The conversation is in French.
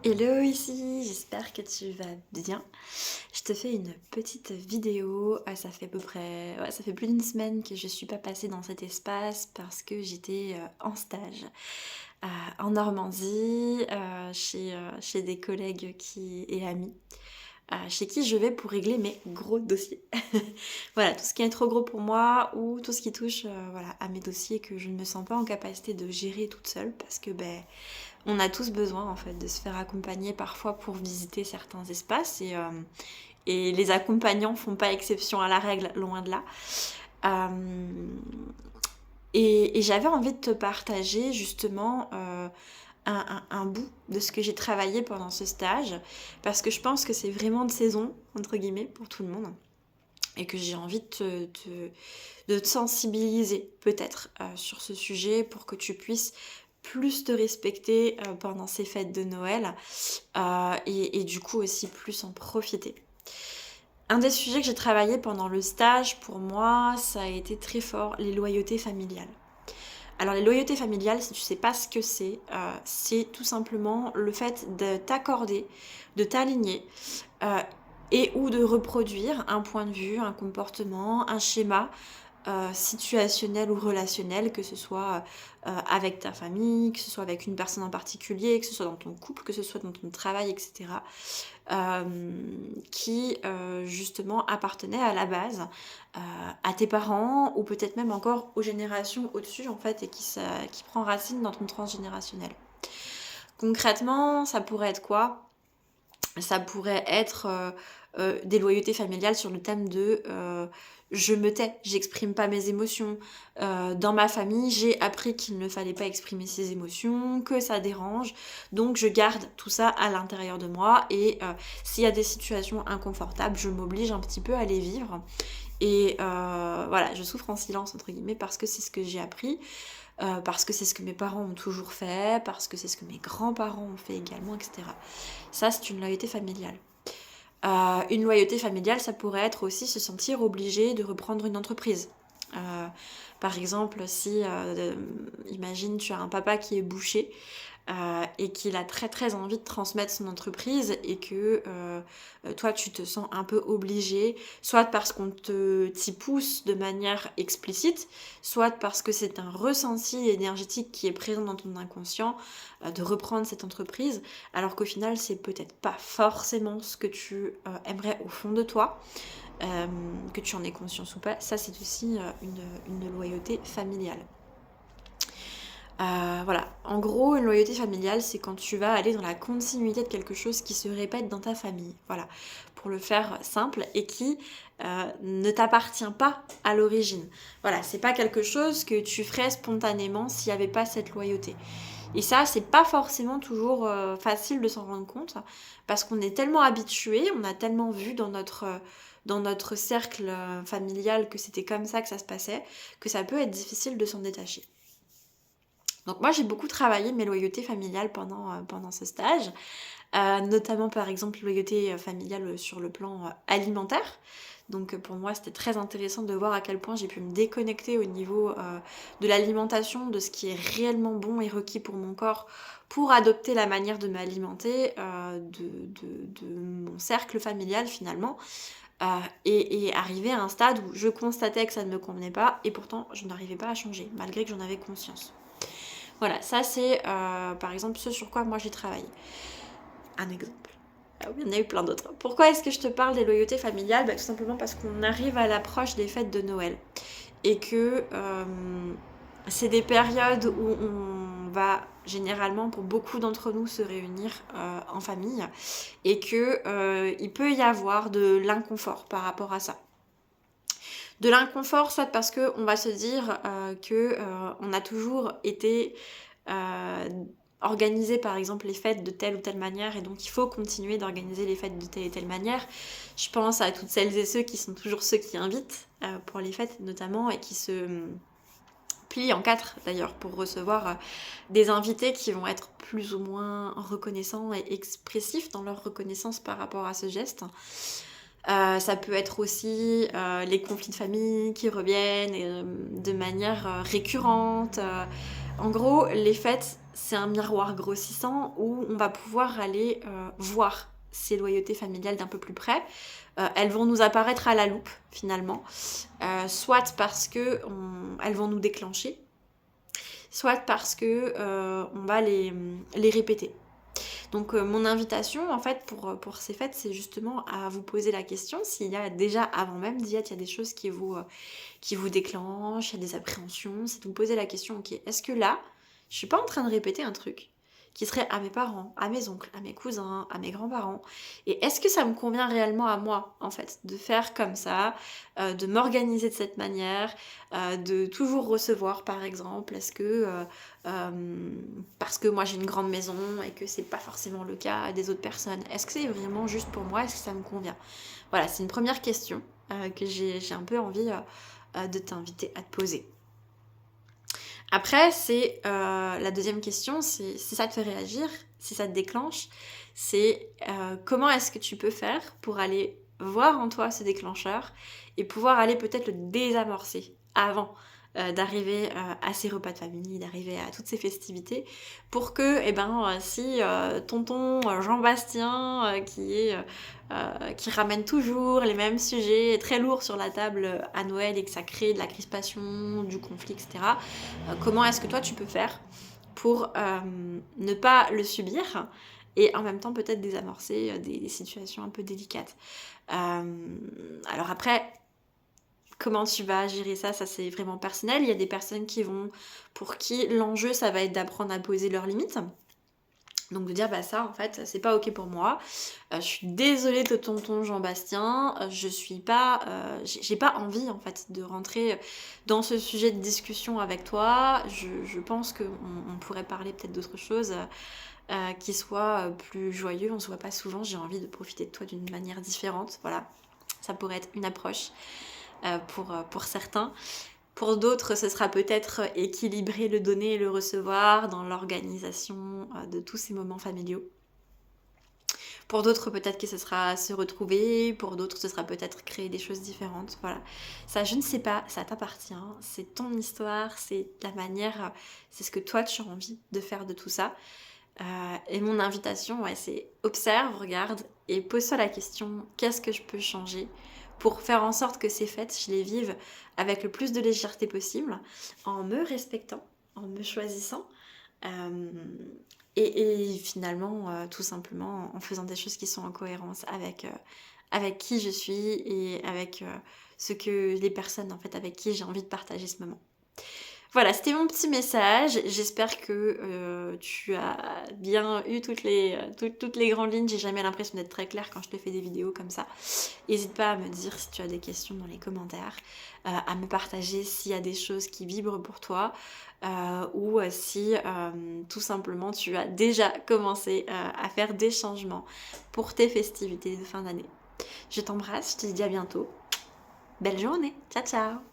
Hello ici, j'espère que tu vas bien. Je te fais une petite vidéo. Ça fait à peu près, ouais, ça fait plus d'une semaine que je suis pas passée dans cet espace parce que j'étais en stage euh, en Normandie chez des collègues et amis. Chez qui je vais pour régler mes gros dossiers. Voilà, tout ce qui est trop gros pour moi ou tout ce qui touche voilà, à mes dossiers que je ne me sens pas en capacité de gérer toute seule parce que on a tous besoin en fait de se faire accompagner parfois pour visiter certains espaces et les accompagnants font pas exception à la règle, loin de là. Euh, et j'avais envie de te partager justement un bout de ce que j'ai travaillé pendant ce stage parce que je pense que c'est vraiment de saison entre guillemets pour tout le monde et que j'ai envie de te sensibiliser peut-être sur ce sujet pour que tu puisses plus te respecter pendant ces fêtes de Noël et du coup aussi plus en profiter. Un des sujets que j'ai travaillé pendant le stage, pour moi, ça a été très fort, les loyautés familiales. Alors les loyautés familiales, si tu sais pas ce que c'est tout simplement le fait de t'accorder, de t'aligner et ou de reproduire un point de vue, un comportement, un schéma situationnel ou relationnel, que ce soit avec ta famille, que ce soit avec une personne en particulier, que ce soit dans ton couple, que ce soit dans ton travail, etc. Qui justement appartenait à la base à tes parents ou peut-être même encore aux générations au-dessus en fait et qui prend racine dans ton transgénérationnel. Concrètement, ça pourrait être quoi? Ça pourrait être des loyautés familiales sur le thème de je me tais, j'exprime pas mes émotions. Dans ma famille, j'ai appris qu'il ne fallait pas exprimer ses émotions, que ça dérange, donc je garde tout ça à l'intérieur de moi et s'il y a des situations inconfortables, je m'oblige un petit peu à les vivre. Et voilà, je souffre en silence entre guillemets parce que c'est ce que j'ai appris. Parce que c'est ce que mes parents ont toujours fait, parce que c'est ce que mes grands-parents ont fait également, etc. Ça, c'est une loyauté familiale. Une loyauté familiale, ça pourrait être aussi se sentir obligé de reprendre une entreprise. Euh, Par exemple, si, imagine, tu as un papa qui est boucher et qu'il a très très envie de transmettre son entreprise et que toi tu te sens un peu obligé, soit parce qu'on t'y pousse de manière explicite, soit parce que c'est un ressenti énergétique qui est présent dans ton inconscient de reprendre cette entreprise, alors qu'au final c'est peut-être pas forcément ce que tu aimerais au fond de toi. Que tu en aies conscience ou pas, ça c'est aussi une loyauté familiale. Voilà, en gros, une loyauté familiale, c'est quand tu vas aller dans la continuité de quelque chose qui se répète dans ta famille. Voilà, pour le faire simple et qui ne t'appartient pas à l'origine. Voilà, c'est pas quelque chose que tu ferais spontanément s'il n'y avait pas cette loyauté. Et ça, c'est pas forcément toujours facile de s'en rendre compte parce qu'on est tellement habitué, on a tellement vu dans notre cercle familial que c'était comme ça que ça se passait, que ça peut être difficile de s'en détacher. Donc moi j'ai beaucoup travaillé mes loyautés familiales pendant ce stage, notamment par exemple loyauté familiale sur le plan alimentaire. Donc pour moi c'était très intéressant de voir à quel point j'ai pu me déconnecter au niveau de l'alimentation, de ce qui est réellement bon et requis pour mon corps pour adopter la manière de m'alimenter de mon cercle familial finalement. Et arriver à un stade où je constatais que ça ne me convenait pas et pourtant je n'arrivais pas à changer malgré que j'en avais conscience. Voilà, ça c'est par exemple ce sur quoi moi j'ai travaillé. Un exemple. Ah oui, il y en a eu plein d'autres. Pourquoi est-ce que je te parle des loyautés familiales? Tout simplement parce qu'on arrive à l'approche des fêtes de Noël. Et que c'est des périodes où on va généralement pour beaucoup d'entre nous se réunir en famille. Et que il peut y avoir de l'inconfort par rapport à ça. De l'inconfort, soit parce qu'on va se dire que on a toujours été euh, organiser par exemple les fêtes de telle ou telle manière et donc il faut continuer d'organiser les fêtes de telle et telle manière. Je pense à toutes celles et ceux qui sont toujours ceux qui invitent pour les fêtes notamment et qui se plient en quatre d'ailleurs pour recevoir des invités qui vont être plus ou moins reconnaissants et expressifs dans leur reconnaissance par rapport à ce geste. Ça peut être aussi les conflits de famille qui reviennent de manière récurrente. En gros, les fêtes c'est un miroir grossissant où on va pouvoir aller voir ces loyautés familiales d'un peu plus près. Elles vont nous apparaître à la loupe finalement, soit parce que elles vont nous déclencher, soit parce que on va les répéter. Donc mon invitation en fait pour ces fêtes, c'est justement à vous poser la question s'il y a déjà avant même d'y être, il y a des choses qui vous déclenchent, il y a des appréhensions, c'est de vous poser la question, ok, est-ce que là, je suis pas en train de répéter un truc qui serait à mes parents, à mes oncles, à mes cousins, à mes grands-parents. Et est-ce que ça me convient réellement à moi, en fait, de faire comme ça, de m'organiser de cette manière, de toujours recevoir, par exemple, est-ce que parce que moi j'ai une grande maison et que c'est pas forcément le cas des autres personnes, est-ce que c'est vraiment juste pour moi, est-ce que ça me convient? Voilà, c'est une première question que j'ai un peu envie de t'inviter à te poser. Après, c'est la deuxième question, c'est si ça te fait réagir, si ça te déclenche, c'est comment est-ce que tu peux faire pour aller voir en toi ce déclencheur et pouvoir aller peut-être le désamorcer avant d'arriver à ces repas de famille, d'arriver à toutes ces festivités, pour que, eh ben, si tonton Jean-Bastien, qui ramène toujours les mêmes sujets très lourds sur la table à Noël et que ça crée de la crispation, du conflit, etc., comment est-ce que toi tu peux faire pour ne pas le subir et en même temps peut-être désamorcer des situations un peu délicates. Alors après, comment tu vas gérer ça, c'est vraiment personnel. Il y a des personnes pour qui l'enjeu ça va être d'apprendre à poser leurs limites. Donc de dire bah ça en fait c'est pas ok pour moi. Je suis désolée de tonton Jean-Bastien, je suis pas, j'ai pas envie en fait de rentrer dans ce sujet de discussion avec toi. Je pense qu'on pourrait parler peut-être d'autre chose qui soit plus joyeux. On se voit pas souvent, j'ai envie de profiter de toi d'une manière différente. Voilà, ça pourrait être une approche pour certains. Pour d'autres, ce sera peut-être équilibrer le donner et le recevoir dans l'organisation de tous ces moments familiaux. Pour d'autres, peut-être que ce sera se retrouver. Pour d'autres, ce sera peut-être créer des choses différentes. Voilà. Ça, je ne sais pas, ça t'appartient. C'est ton histoire, c'est la manière, c'est ce que toi, tu as envie de faire de tout ça. Et mon invitation, ouais, c'est observe, regarde et pose-toi la question, qu'est-ce que je peux changer pour faire en sorte que ces fêtes, je les vive avec le plus de légèreté possible, en me respectant, en me choisissant, et finalement, tout simplement, en faisant des choses qui sont en cohérence avec qui je suis et avec ce que les personnes en fait avec qui j'ai envie de partager ce moment. Voilà, c'était mon petit message. J'espère que tu as bien eu toutes les grandes lignes. J'ai jamais l'impression d'être très claire quand je te fais des vidéos comme ça. N'hésite pas à me dire si tu as des questions dans les commentaires, à me partager s'il y a des choses qui vibrent pour toi ou si tout simplement tu as déjà commencé à faire des changements pour tes festivités de fin d'année. Je t'embrasse, je te dis à bientôt. Belle journée, ciao ciao.